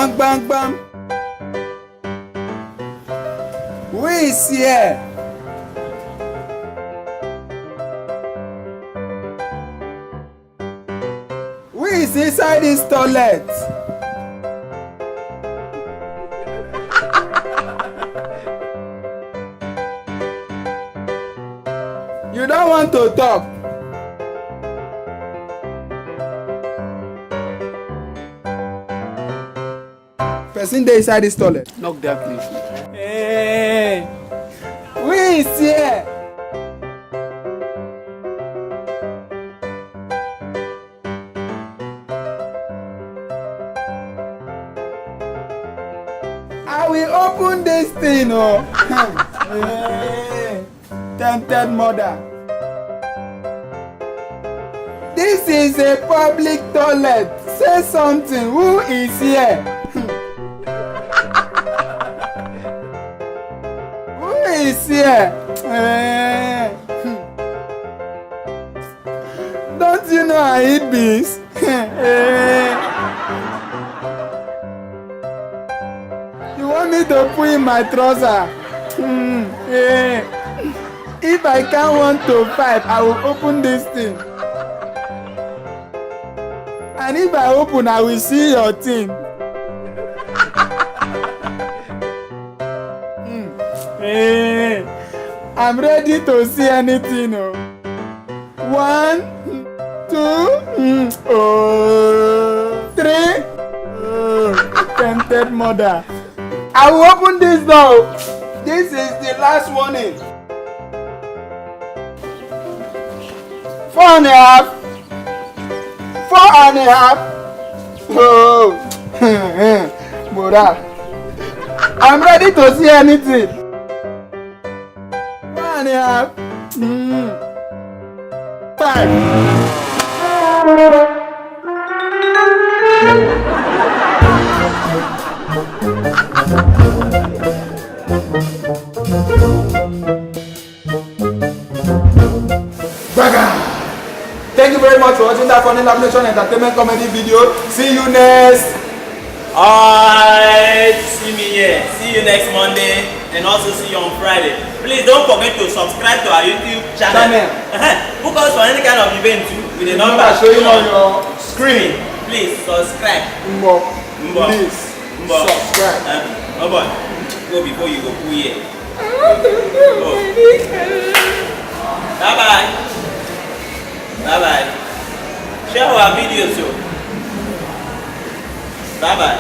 Bang, bang, bang. Who is here? Who is inside this toilet? You don't want to talk. Person dey inside this toilet. Knock that place. Hey, who is here? I will open this thing, oh. Hey, tempted mother. This is a public toilet. Say something. Who is here? Who is here? Don't you know I eat bees? You want me to put in my trouser? If I count 1 to 5, I will open this thing. And if I open, I will see your thing. I'm ready to see anything. 1, 2, 3. Tempted mother. I will open this door. This is the last warning. 4.5. 4.5. Oh, Mura. I'm ready to see anything. 1.5. 5. Thank you very much for watching that funny lamination entertainment comedy video. See you next. Alright, see me here. See you next Monday and also see you on Friday. Please don't forget to subscribe to our YouTube channel. Book us for any kind of event too, with the number showing on your screen. Please subscribe. Please subscribe. Go before you go pull here. I want to do Bye bye. Bye bye. Share our videos too. Bye bye.